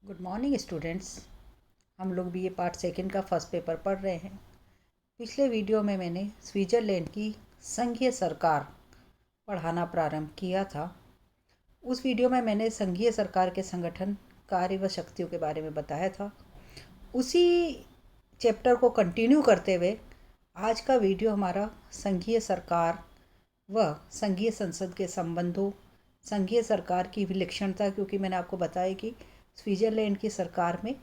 Good morning students. हम लोग BA part second का फर्स्ट पेपर पढ़ रहे हैं। पिछले वीडियो में मैंने स्विट्ज़रलैंड की संघीय सरकार पढ़ाना प्रारंभ किया था। उस वीडियो में मैंने संघीय सरकार के संगठन, कार्य व शक्तियों के बारे में बताया था। उसी चैप्टर को कंटिन्यू करते हुए आज का वीडियो हमारा संघीय सरकार व संघीय संसद के संबंधों, संघीय सरकार की विलक्षणता, क्योंकि मैंने आपको बताया कि स्विट्ज़रलैंड की सरकार में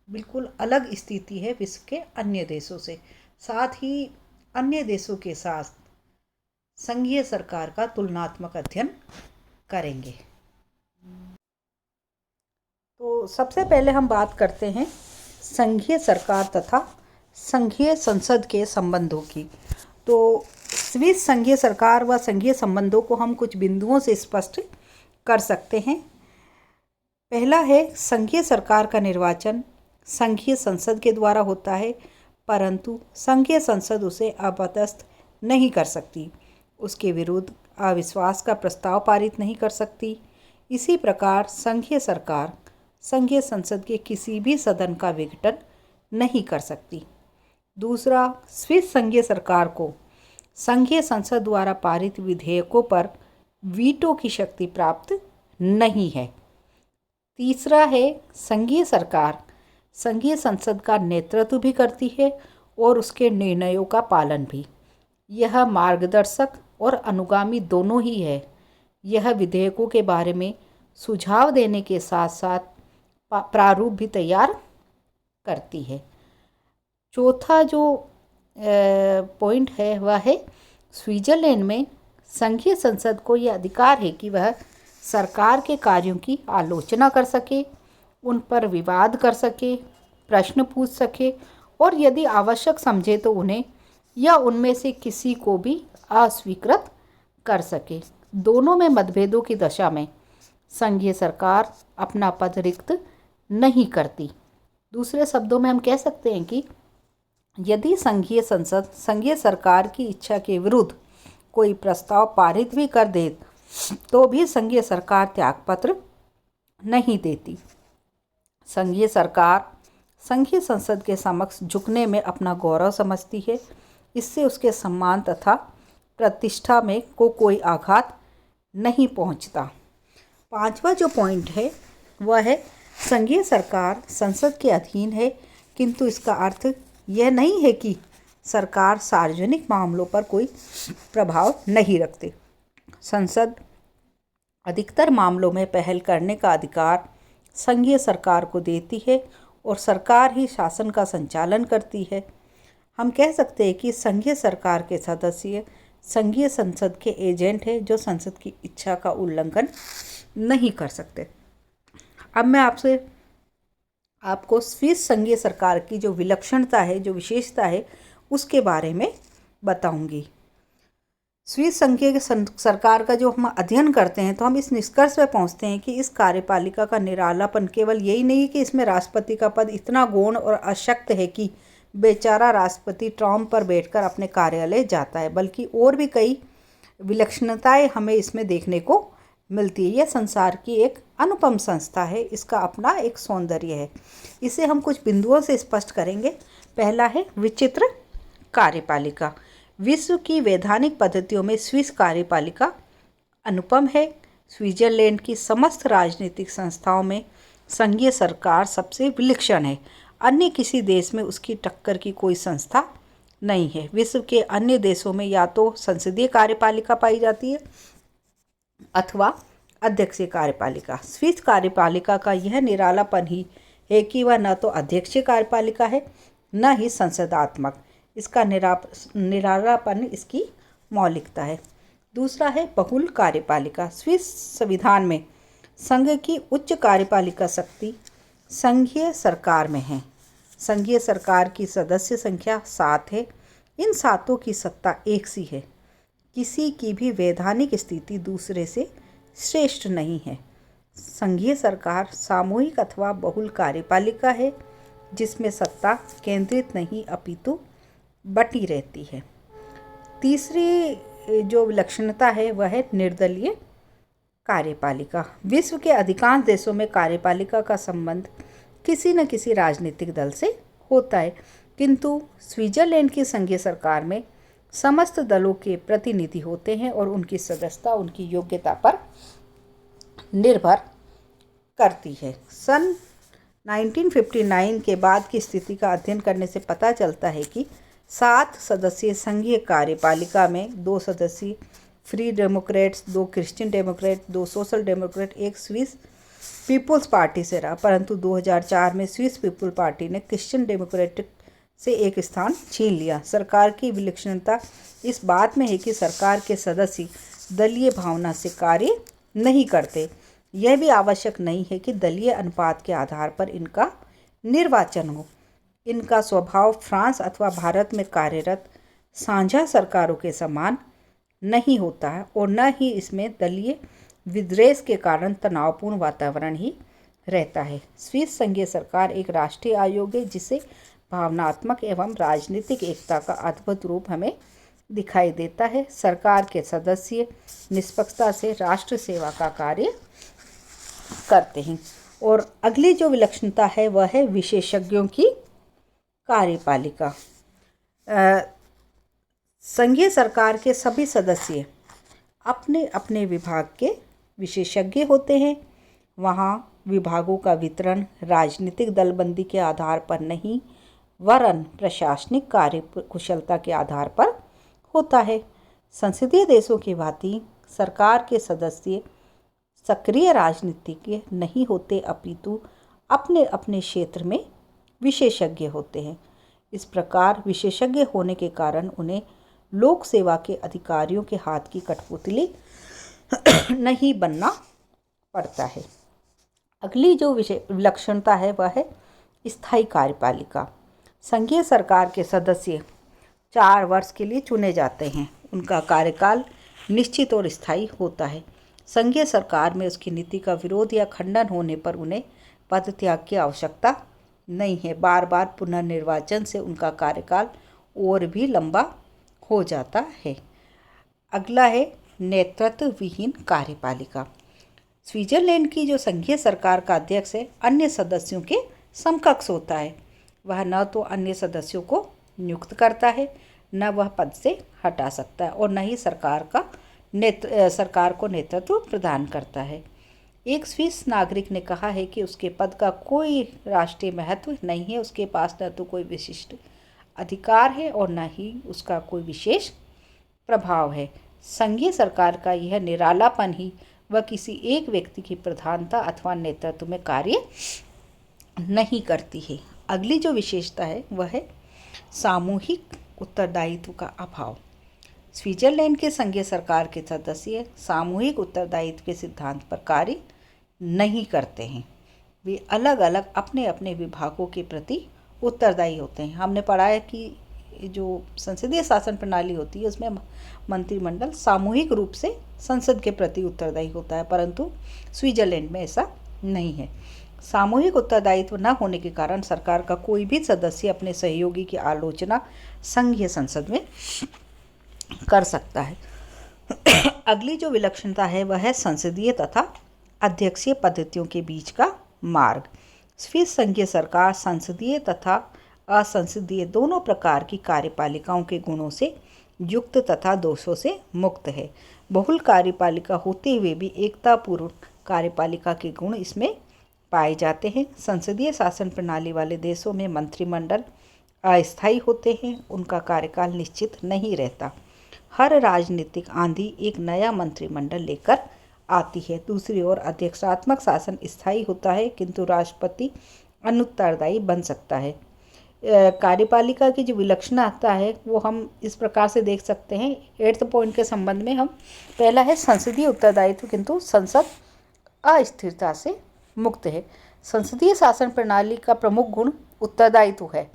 बिल्कुल अलग स्थिति है विश्व के अन्य देशों से। साथ ही अन्य देशों के साथ संघीय सरकार का तुलनात्मक अध्ययन करेंगे। तो सबसे पहले हम बात करते हैं संघीय सरकार तथा संघीय संसद के संबंधों की। तो स्विस संघीय सरकार व संघीय संबंधों को हम कुछ बिंदुओं से स्पष्ट कर सकते हैं। पहला है, संघीय सरकार का निर्वाचन संघीय संसद के द्वारा होता है, परंतु संघीय संसद उसे अपदस्थ नहीं कर सकती। उसके विरुद्ध अविश्वास का प्रस्ताव पारित नहीं कर सकती। इसी प्रकार संघीय सरकार संघीय संसद के किसी भी सदन का विघटन नहीं कर सकती। दूसरा, स्विस संघीय सरकार को संघीय संसद द्वारा पारित विधेयकों पर वीटो की शक्ति प्राप्त नहीं है। तीसरा है, संघीय सरकार संघीय संसद का नेतृत्व भी करती है और उसके निर्णयों का पालन भी। यह मार्गदर्शक और अनुगामी दोनों ही है। यह विधेयकों के बारे में सुझाव देने के साथ साथ प्रारूप भी तैयार करती है। चौथा जो पॉइंट है वह है, स्विट्ज़रलैंड में संघीय संसद को यह अधिकार है कि वह सरकार के कार्यों की आलोचना कर सके, उन पर विवाद कर सके, प्रश्न पूछ सके और यदि आवश्यक समझे तो उन्हें या उनमें से किसी को भी अस्वीकृत कर सके। दोनों में मतभेदों की दशा में संघीय सरकार अपना पद रिक्त नहीं करती। दूसरे शब्दों में हम कह सकते हैं कि यदि संघीय संसद संघीय सरकार की इच्छा के विरुद्ध कोई प्रस्ताव पारित भी कर दे तो भी संघीय सरकार त्यागपत्र नहीं देती। संघीय सरकार संघीय संसद के समक्ष झुकने में अपना गौरव समझती है। इससे उसके सम्मान तथा प्रतिष्ठा में कोई आघात नहीं पहुंचता। पांचवा जो पॉइंट है वह है, संघीय सरकार संसद के अधीन है, किंतु इसका अर्थ यह नहीं है कि सरकार सार्वजनिक मामलों पर कोई प्रभाव नहीं रखती। संसद अधिकतर मामलों में पहल करने का अधिकार संघीय सरकार को देती है और सरकार ही शासन का संचालन करती है। हम कह सकते हैं कि संघीय सरकार के सदस्य संघीय संसद के एजेंट हैं जो संसद की इच्छा का उल्लंघन नहीं कर सकते। अब मैं आपको स्विस संघीय सरकार की जो विलक्षणता है, जो विशेषता है, उसके बारे में बताऊंगी। स्विस संघीय सरकार का जो हम अध्ययन करते हैं तो हम इस निष्कर्ष पर पहुंचते हैं कि इस कार्यपालिका का निरालापन केवल यही नहीं कि इसमें राष्ट्रपति का पद इतना गौण और अशक्त है कि बेचारा राष्ट्रपति ट्रॉन पर बैठकर अपने कार्यालय जाता है, बल्कि और भी कई विलक्षणताएं हमें इसमें देखने को मिलती है। यह संसार की एक अनुपम संस्था है, इसका अपना एक सौंदर्य है। इसे हम कुछ बिंदुओं से स्पष्ट करेंगे। पहला है, विचित्र कार्यपालिका। विश्व की वैधानिक पद्धतियों में स्विस कार्यपालिका अनुपम है। स्विट्ज़रलैंड की समस्त राजनीतिक संस्थाओं में संघीय सरकार सबसे विलक्षण है। अन्य किसी देश में उसकी टक्कर की कोई संस्था नहीं है। विश्व के अन्य देशों में या तो संसदीय कार्यपालिका पाई जाती है अथवा अध्यक्षीय कार्यपालिका। स्विस कार्यपालिका का यह निरालापन ही है कि वह न तो अध्यक्षीय कार्यपालिका है न ही संसदात्मक। इसका निरालापन इसकी मौलिकता है। दूसरा है, बहुल कार्यपालिका। स्विस संविधान में संघ की उच्च कार्यपालिका शक्ति संघीय सरकार में है। संघीय सरकार की सदस्य संख्या 7 है। इन 7 की सत्ता एक सी है। किसी की भी वैधानिक स्थिति दूसरे से श्रेष्ठ नहीं है। संघीय सरकार सामूहिक अथवा बहुल कार्यपालिका है जिसमें सत्ता केंद्रित नहीं अपितु बटी रहती है। तीसरी जो विलक्षणता है वह है निर्दलीय कार्यपालिका। विश्व के अधिकांश देशों में कार्यपालिका का संबंध किसी न किसी राजनीतिक दल से होता है, किंतु स्विट्जरलैंड की संघीय सरकार में समस्त दलों के प्रतिनिधि होते हैं और उनकी सदस्यता उनकी योग्यता पर निर्भर करती है। सन 1959 के बाद की स्थिति का अध्ययन करने से पता चलता है कि 7 सदस्यीय संघीय कार्यपालिका में 2 सदस्यीय Free Democrats, 2 Christian Democrat, 2 Social Democrat, 1 Swiss People's Party से रहा, परंतु 2004 में स्विस पीपुल पार्टी ने क्रिश्चियन डेमोक्रेटिक से एक स्थान छीन लिया। सरकार की विलक्षणता इस बात में है कि सरकार के सदस्य दलीय भावना से कार्य नहीं करते। यह भी आवश्यक नहीं है कि दलीय अनुपात के आधार पर इनका निर्वाचन हो। इनका स्वभाव फ्रांस अथवा भारत में कार्यरत साझा सरकारों के समान नहीं होता है और न ही इसमें दलीय विद्वेष के कारण तनावपूर्ण वातावरण ही रहता है। स्विस संघीय सरकार एक राष्ट्रीय आयोग है जिसे भावनात्मक एवं राजनीतिक एकता का अद्भुत रूप हमें दिखाई देता है। सरकार के सदस्य निष्पक्षता से राष्ट्र सेवा का कार्य करते हैं। और अगली जो विलक्षणता है वह है विशेषज्ञों की कार्यपालिका। संघीय सरकार के सभी सदस्य अपने अपने विभाग के विशेषज्ञ होते हैं। वहाँ विभागों का वितरण राजनीतिक दलबंदी के आधार पर नहीं वरन प्रशासनिक कार्य कुशलता के आधार पर होता है। संसदीय देशों की भांति सरकार के सदस्य सक्रिय राजनीतिज्ञ नहीं होते अपितु अपने अपने क्षेत्र में विशेषज्ञ होते हैं। इस प्रकार विशेषज्ञ होने के कारण उन्हें लोक सेवा के अधिकारियों के हाथ की कठपुतली नहीं बनना पड़ता है। अगली जो विलक्षणता है वह है स्थायी कार्यपालिका। संघीय सरकार के सदस्य 4 वर्ष के लिए चुने जाते हैं। उनका कार्यकाल निश्चित और स्थायी होता है। संघीय सरकार में उसकी नीति का विरोध या खंडन होने पर उन्हें पद त्याग की आवश्यकता नहीं है। बार बार पुनर्निर्वाचन से उनका कार्यकाल और भी लंबा हो जाता है। अगला है नेतृत्व विहीन कार्यपालिका। स्विट्जरलैंड की जो संघीय सरकार का अध्यक्ष है अन्य सदस्यों के समकक्ष होता है। वह न तो अन्य सदस्यों को नियुक्त करता है, न वह पद से हटा सकता है और न ही सरकार को नेतृत्व प्रदान करता है। एक स्विस नागरिक ने कहा है कि उसके पद का कोई राष्ट्रीय महत्व नहीं है। उसके पास न तो कोई विशिष्ट अधिकार है और न ही उसका कोई विशेष प्रभाव है। संघीय सरकार का यह निरालापन ही वह किसी एक व्यक्ति की प्रधानता अथवा नेतृत्व में कार्य नहीं करती है। अगली जो विशेषता है वह है सामूहिक उत्तरदायित्व का अभाव। स्विट्जरलैंड के संघीय सरकार के सदस्य सामूहिक उत्तरदायित्व के सिद्धांत पर कार्य नहीं करते हैं। वे अलग अलग अपने अपने विभागों के प्रति उत्तरदायी होते हैं। हमने पढ़ा है कि जो संसदीय शासन प्रणाली होती है उसमें मंत्रिमंडल सामूहिक रूप से संसद के प्रति उत्तरदायी होता है, परंतु स्विट्जरलैंड में ऐसा नहीं है। सामूहिक उत्तरदायित्व न होने के कारण सरकार का कोई भी सदस्य अपने सहयोगी की आलोचना संघीय संसद में कर सकता है। अगली जो विलक्षणता है वह है संसदीय तथा अध्यक्षीय पद्धतियों के बीच का मार्ग। स्विस संघीय सरकार संसदीय तथा असंसदीय दोनों प्रकार की कार्यपालिकाओं के गुणों से युक्त तथा दोषों से मुक्त है। बहुल कार्यपालिका होते हुए भी एकतापूर्ण कार्यपालिका के गुण इसमें पाए जाते हैं। संसदीय शासन प्रणाली वाले देशों में मंत्रिमंडल अस्थायी होते हैं, उनका कार्यकाल निश्चित नहीं रहता। हर राजनीतिक आंधी एक नया मंत्रिमंडल लेकर आती है। दूसरी ओर अध्यक्षात्मक शासन स्थायी होता है, किंतु राष्ट्रपति अनुत्तरदायी बन सकता है। कार्यपालिका की जो विलक्षणता है वो हम इस प्रकार से देख सकते हैं। 8th पॉइंट के संबंध में हम पहला है संसदीय उत्तरदायित्व, किंतु संसद अस्थिरता से मुक्त है। संसदीय शासन प्रणाली का प्रमुख गुण उत्तरदायित्व है।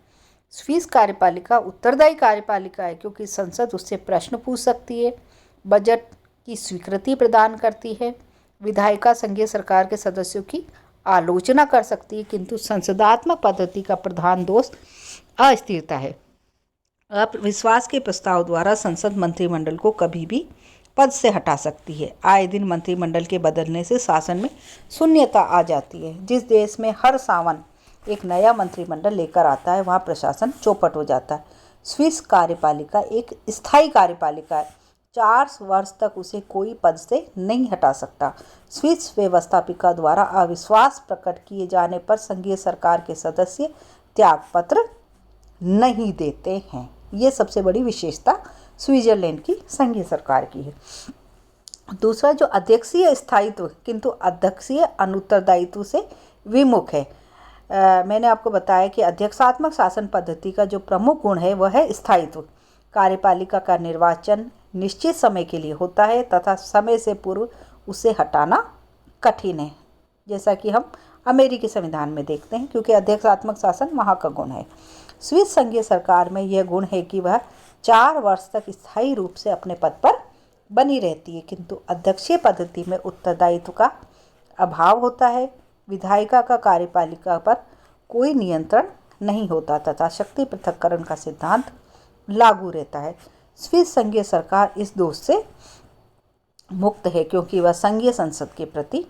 स्विस कार्यपालिका उत्तरदायी कार्यपालिका है क्योंकि संसद उससे प्रश्न पूछ सकती है, बजट की स्वीकृति प्रदान करती है, विधायिका संघीय सरकार के सदस्यों की आलोचना कर सकती है, किंतु संसदात्मक पद्धति का प्रधान दोष अस्थिरता है। अविश्वास के प्रस्ताव द्वारा संसद मंत्रिमंडल को कभी भी पद से हटा सकती है। आए दिन मंत्रिमंडल के बदलने से शासन में शून्यता आ जाती है। जिस देश में हर सावन एक नया मंत्रिमंडल लेकर आता है वहाँ प्रशासन चौपट हो जाता है। स्विस कार्यपालिका एक स्थायी कार्यपालिका है। 4 वर्ष तक उसे कोई पद से नहीं हटा सकता। स्विस व्यवस्थापिका द्वारा अविश्वास प्रकट किए जाने पर संघीय सरकार के सदस्य त्यागपत्र नहीं देते हैं। ये सबसे बड़ी विशेषता स्विट्जरलैंड की संघीय सरकार की है। दूसरा, जो अध्यक्षीय स्थायित्व किंतु अध्यक्षीय अनुत्तरदायित्व से विमुख है। मैंने आपको बताया कि अध्यक्षात्मक शासन पद्धति का जो प्रमुख गुण है वह है स्थायित्व। कार्यपालिका का निर्वाचन निश्चित समय के लिए होता है तथा समय से पूर्व उसे हटाना कठिन है, जैसा कि हम अमेरिकी संविधान में देखते हैं, क्योंकि अध्यक्षात्मक शासन वहाँ का गुण है। स्विस संघीय सरकार में यह गुण है कि वह 4 वर्ष तक स्थायी रूप से अपने पद पर बनी रहती है, किंतु अध्यक्षीय पद्धति में उत्तरदायित्व का अभाव होता है। विधायिका का कार्यपालिका पर कोई नियंत्रण नहीं होता तथा शक्ति पृथक्करण का सिद्धांत लागू रहता है। स्विस संघीय सरकार इस दोष से मुक्त है क्योंकि वह संघीय संसद के प्रति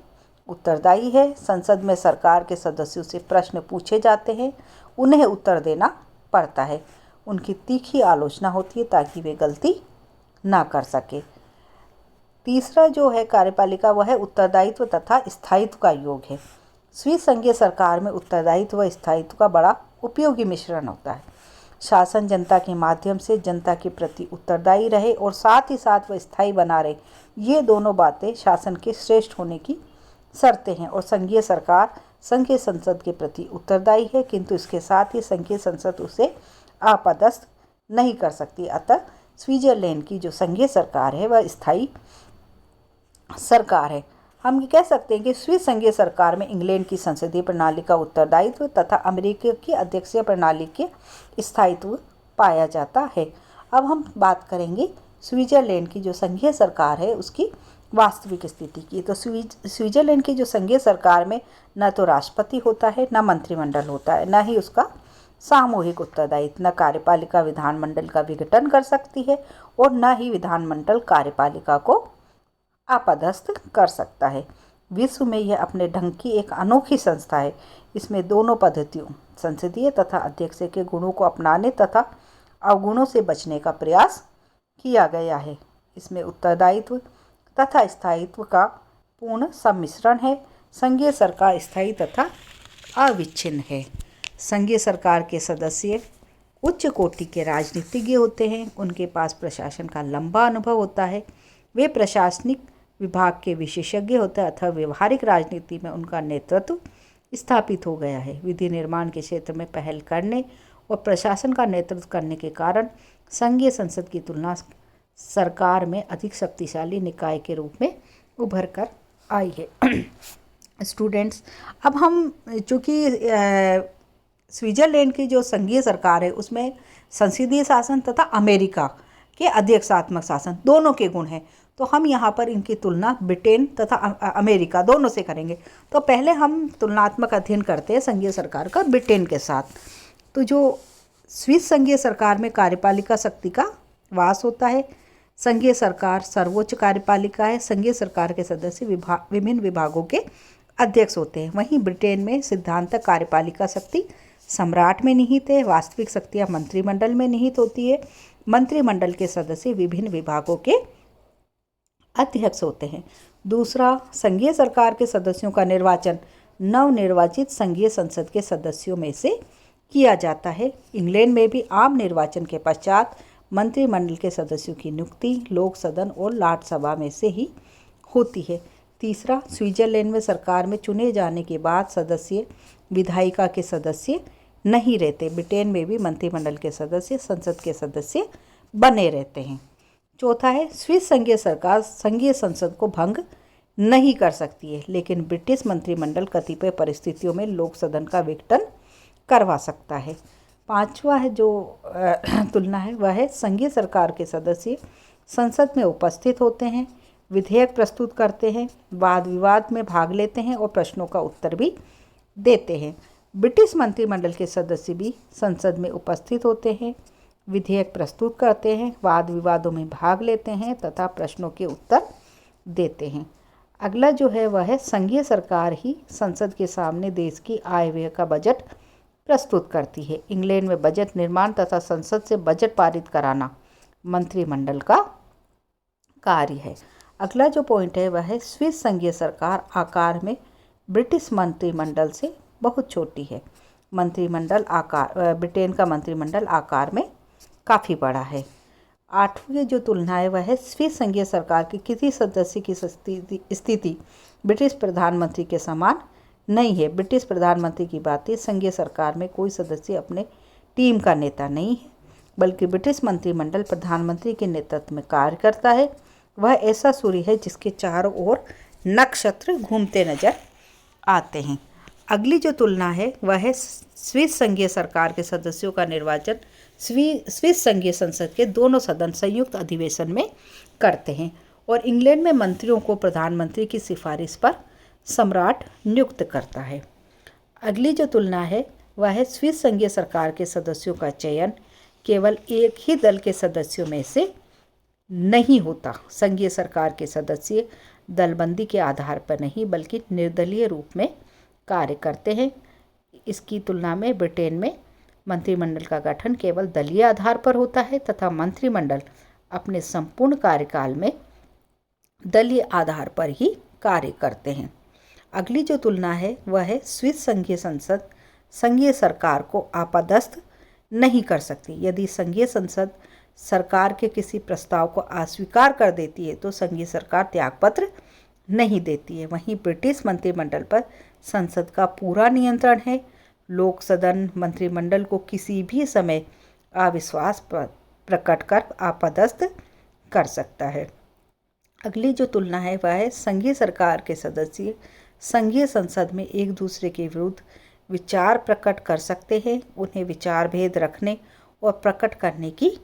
उत्तरदायी है। संसद में सरकार के सदस्यों से प्रश्न पूछे जाते हैं, उन्हें उत्तर देना पड़ता है। उनकी तीखी आलोचना होती है ताकि वे गलती ना कर सके। तीसरा जो है कार्यपालिका वह है उत्तरदायित्व तथा स्थायित्व का योग है। स्विस संघीय सरकार में उत्तरदायित्व व स्थायित्व का बड़ा उपयोगी मिश्रण होता है। शासन जनता के माध्यम से जनता के प्रति उत्तरदायी रहे और साथ ही साथ वह स्थायी बना रहे, ये दोनों बातें शासन के श्रेष्ठ होने की शर्तें हैं। और संघीय सरकार संघीय संसद के प्रति उत्तरदायी है, किंतु इसके साथ ही संघीय संसद उसे अपदस्थ नहीं कर सकती। अतः स्विट्जरलैंड की जो संघीय सरकार है वह स्थायी सरकार है। हम ये कह सकते हैं कि स्विस संघीय सरकार में इंग्लैंड की संसदीय प्रणाली का उत्तरदायित्व तथा अमेरिका की अध्यक्षीय प्रणाली के स्थायित्व पाया जाता है। अब हम बात करेंगे स्विट्जरलैंड की जो संघीय सरकार है उसकी वास्तविक स्थिति की। तो स्विट्जरलैंड की जो संघीय सरकार में न तो राष्ट्रपति होता है, न मंत्रिमंडल होता है, न ही उसका सामूहिक उत्तरदायित्व। न कार्यपालिका विधानमंडल का विघटन कर सकती है और न ही विधानमंडल कार्यपालिका को अपदस्थ कर सकता है। विश्व में यह अपने ढंग की एक अनोखी संस्था है। इसमें दोनों पद्धतियों संसदीय तथा अध्यक्षीय के गुणों को अपनाने तथा अवगुणों से बचने का प्रयास किया गया है। इसमें उत्तरदायित्व तथा स्थायित्व का पूर्ण सम्मिश्रण है। संघीय सरकार स्थायी तथा अविच्छिन्न है। संघीय सरकार के सदस्य उच्च कोटि के राजनीतिज्ञ होते हैं। उनके पास प्रशासन का लंबा अनुभव होता है। वे प्रशासनिक विभाग के विशेषज्ञ होते हैं अथवा व्यवहारिक राजनीति में उनका नेतृत्व स्थापित हो गया है। विधि निर्माण के क्षेत्र में पहल करने और प्रशासन का नेतृत्व करने के कारण संघीय संसद की तुलना सरकार में अधिक शक्तिशाली निकाय के रूप में उभर कर आई है। स्टूडेंट्स, अब हम चूँकि स्विट्जरलैंड की जो संघीय सरकार है उसमें संसदीय शासन तथा अमेरिका के अध्यक्षात्मक शासन दोनों के गुण हैं, तो हम यहाँ पर इनकी तुलना ब्रिटेन तथा अमेरिका दोनों से करेंगे। तो पहले हम तुलनात्मक अध्ययन करते हैं संघीय सरकार का ब्रिटेन के साथ। तो जो स्विस संघीय सरकार में कार्यपालिका शक्ति का वास होता है। संघीय सरकार सर्वोच्च कार्यपालिका है। संघीय सरकार के सदस्य विभिन्न विभागों के अध्यक्ष होते हैं। वहीं ब्रिटेन में सिद्धांतक कार्यपालिका शक्ति सम्राट में निहित है। वास्तविक शक्तियाँ मंत्रिमंडल में निहित होती है। मंत्रिमंडल के सदस्य विभिन्न विभागों के अध्यक्ष होते हैं। दूसरा, संघीय सरकार के सदस्यों का निर्वाचन नवनिर्वाचित संघीय संसद के सदस्यों में से किया जाता है। इंग्लैंड में भी आम निर्वाचन के पश्चात मंत्रिमंडल के सदस्यों की नियुक्ति लोक सदन और राज्यसभा में से ही होती है। तीसरा, स्विट्जरलैंड में सरकार में चुने जाने के बाद सदस्य विधायिका के सदस्य नहीं रहते। ब्रिटेन में भी मंत्रिमंडल के सदस्य संसद के सदस्य बने रहते हैं। चौथा है, स्विस संघीय सरकार संघीय संसद को भंग नहीं कर सकती है, लेकिन ब्रिटिश मंत्रिमंडल कतिपय परिस्थितियों में लोक सदन का विघटन करवा सकता है। पांचवा है जो तुलना है वह है संघीय सरकार के सदस्य संसद में उपस्थित होते हैं, विधेयक प्रस्तुत करते हैं, वाद विवाद में भाग लेते हैं और प्रश्नों का उत्तर भी देते हैं। ब्रिटिश मंत्रिमंडल के सदस्य भी संसद में उपस्थित होते हैं, विधेयक प्रस्तुत करते हैं, वाद विवादों में भाग लेते हैं तथा प्रश्नों के उत्तर देते हैं। अगला जो है वह है संघीय सरकार ही संसद के सामने देश की आय व्यय का बजट प्रस्तुत करती है। इंग्लैंड में बजट निर्माण तथा संसद से बजट पारित कराना मंत्रिमंडल का कार्य है। अगला जो पॉइंट है वह है स्विस संघीय सरकार आकार में ब्रिटिश मंत्रिमंडल से बहुत छोटी है। ब्रिटेन का मंत्रिमंडल आकार में काफ़ी बड़ा है। आठवीं जो तुलना है वह है स्विस संघीय सरकार की किसी सदस्य की स्थिति ब्रिटिश प्रधानमंत्री के समान नहीं है। ब्रिटिश प्रधानमंत्री की बात है, संघीय सरकार में कोई सदस्य अपने टीम का नेता नहीं है, बल्कि ब्रिटिश मंत्रिमंडल प्रधानमंत्री के नेतृत्व में कार्य करता है। वह ऐसा सूर्य है जिसके चारों ओर नक्षत्र घूमते नजर आते हैं। अगली जो तुलना है वह है स्विस संघीय सरकार के सदस्यों का निर्वाचन स्विस संघीय संसद के दोनों सदन संयुक्त अधिवेशन में करते हैं और इंग्लैंड में मंत्रियों को प्रधानमंत्री की सिफारिश पर सम्राट नियुक्त करता है। अगली जो तुलना है वह है स्विस संघीय सरकार के सदस्यों का चयन केवल एक ही दल के सदस्यों में से नहीं होता। संघीय सरकार के सदस्य दलबंदी के आधार पर नहीं बल्कि निर्दलीय रूप में कार्य करते हैं। इसकी तुलना में ब्रिटेन में मंत्रिमंडल का गठन केवल दलीय आधार पर होता है तथा मंत्रिमंडल अपने संपूर्ण कार्यकाल में दलीय आधार पर ही कार्य करते हैं। अगली जो तुलना है वह है स्विस संघीय संसद संघीय सरकार को आपादस्थ नहीं कर सकती। यदि संघीय संसद सरकार के किसी प्रस्ताव को अस्वीकार कर देती है तो संघीय सरकार त्यागपत्र नहीं देती है। वहीं ब्रिटिश मंत्रिमंडल पर संसद का पूरा नियंत्रण है। लोक सदन मंत्रिमंडल को किसी भी समय अविश्वास प्रकट कर आपादस्थ कर सकता है। अगली जो तुलना है वह है संघीय सरकार के सदस्य संघीय संसद में एक दूसरे के विरुद्ध विचार प्रकट कर सकते हैं। उन्हें विचार भेद रखने और प्रकट करने की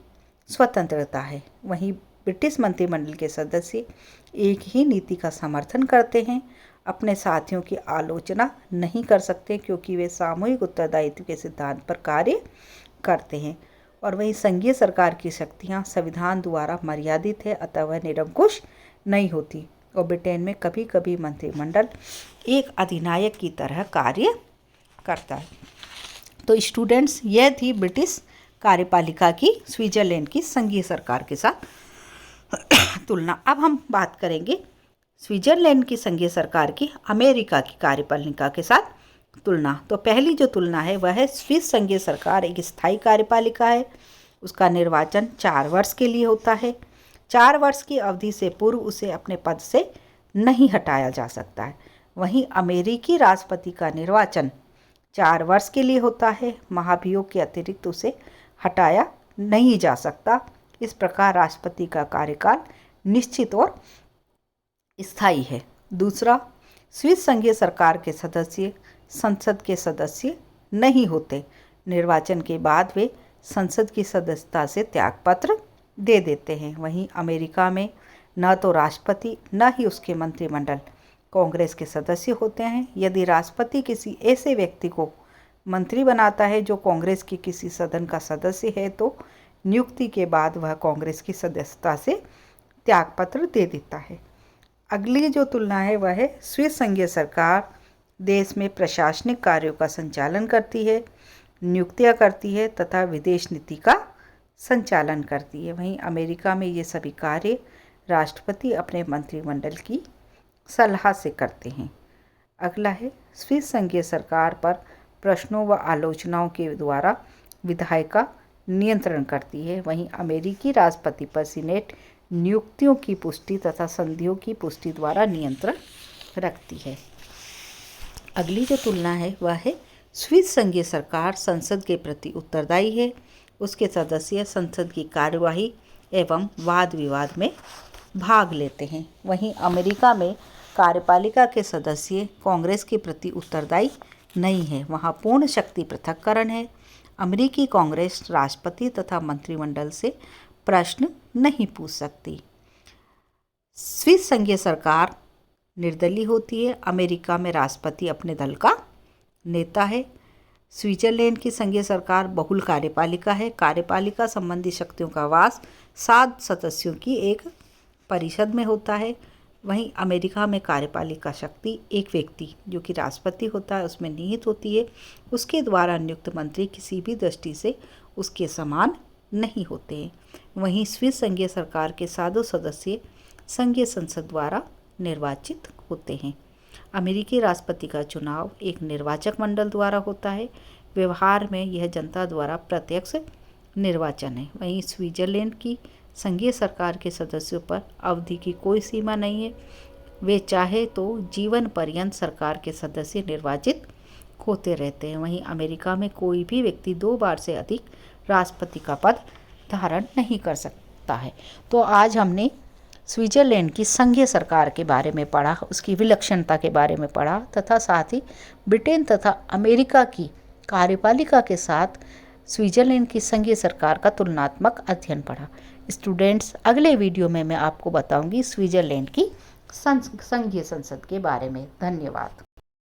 स्वतंत्रता है। वहीं ब्रिटिश मंत्रिमंडल के सदस्य एक ही नीति का समर्थन करते हैं, अपने साथियों की आलोचना नहीं कर सकते क्योंकि वे सामूहिक उत्तरदायित्व के सिद्धांत पर कार्य करते हैं। और वहीं संघीय सरकार की शक्तियां संविधान द्वारा मर्यादित है, अतः वह निरंकुश नहीं होती और ब्रिटेन में कभी कभी मंत्रिमंडल एक अधिनायक की तरह कार्य करता है। तो स्टूडेंट्स, यह थी ब्रिटिश कार्यपालिका की स्विट्जरलैंड की संघीय सरकार के साथ तुलना। अब हम बात करेंगे स्विट्जरलैंड की संघीय सरकार की अमेरिका की कार्यपालिका के साथ तुलना। तो पहली जो तुलना है वह है स्विस संघीय सरकार एक स्थायी कार्यपालिका है। उसका निर्वाचन 4 वर्ष के लिए होता है। 4 वर्ष की अवधि से पूर्व उसे अपने पद से नहीं हटाया जा सकता है। वहीं अमेरिकी राष्ट्रपति का निर्वाचन 4 वर्ष के लिए होता है। महाभियोग के अतिरिक्त उसे हटाया नहीं जा सकता। इस प्रकार राष्ट्रपति का कार्यकाल निश्चित और स्थायी है। दूसरा, स्विस संघीय सरकार के सदस्य संसद के सदस्य नहीं होते। निर्वाचन के बाद वे संसद की सदस्यता से त्यागपत्र दे देते हैं। वहीं अमेरिका में न तो राष्ट्रपति न ही उसके मंत्रिमंडल कांग्रेस के सदस्य होते हैं। यदि राष्ट्रपति किसी ऐसे व्यक्ति को मंत्री बनाता है जो कांग्रेस के किसी सदन का सदस्य है तो नियुक्ति के बाद वह कांग्रेस की सदस्यता से त्यागपत्र दे देता है। अगली जो तुलना है वह है स्विस संघीय सरकार देश में प्रशासनिक कार्यों का संचालन करती है, नियुक्तियां करती है तथा विदेश नीति का संचालन करती है। वहीं अमेरिका में ये सभी कार्य राष्ट्रपति अपने मंत्रिमंडल की सलाह से करते हैं। अगला है स्विस संघीय सरकार पर प्रश्नों व आलोचनाओं के द्वारा विधायिका नियंत्रण करती है। वहीं अमेरिकी राष्ट्रपति पर सीनेट नियुक्तियों की पुष्टि तथा संधियों की पुष्टि द्वारा नियंत्रण रखती है। अगली जो तुलना है वह है स्विस संघीय सरकार संसद के प्रति उत्तरदायी है। उसके सदस्य संसद की कार्यवाही एवं वाद विवाद में भाग लेते हैं। वहीं अमेरिका में कार्यपालिका के सदस्य कांग्रेस के प्रति उत्तरदायी नहीं है। वहाँ पूर्ण शक्ति पृथक्करण है। अमेरिकी कांग्रेस राष्ट्रपति तथा मंत्रिमंडल से प्रश्न नहीं पूछ सकती। स्विस संघीय सरकार निर्दलीय होती है। अमेरिका में राष्ट्रपति अपने दल का नेता है। स्विट्जरलैंड की संघीय सरकार बहुल कार्यपालिका है। कार्यपालिका संबंधी शक्तियों का वास 7 सदस्यों की एक परिषद में होता है। वहीं अमेरिका में कार्यपालिका शक्ति एक व्यक्ति जो कि राष्ट्रपति होता है उसमें निहित होती है। उसके द्वारा नियुक्त मंत्री किसी भी दृष्टि से उसके समान नहीं होते हैं। वहीं स्विस संघीय सरकार के 7 सदस्य संघीय संसद द्वारा निर्वाचित होते हैं। अमेरिकी राष्ट्रपति का चुनाव एक निर्वाचक मंडल द्वारा होता है। व्यवहार में यह जनता द्वारा प्रत्यक्ष निर्वाचन है। वहीं स्विट्जरलैंड की संघीय सरकार के सदस्यों पर अवधि की कोई सीमा नहीं है। वे चाहे तो जीवन पर्यंत सरकार के सदस्य निर्वाचित होते रहते हैं। वहीं अमेरिका में कोई भी व्यक्ति 2 बार से अधिक राष्ट्रपति का पद धारण नहीं कर सकता है। तो आज हमने स्विट्जरलैंड की संघीय सरकार के बारे में पढ़ा, उसकी विलक्षणता के बारे में पढ़ा तथा साथ ही ब्रिटेन तथा अमेरिका की कार्यपालिका के साथ स्विट्जरलैंड की संघीय सरकार का तुलनात्मक अध्ययन पढ़ा। स्टूडेंट्स, अगले वीडियो में मैं आपको बताऊंगी स्विट्जरलैंड की संघीय संसद के बारे में। धन्यवाद।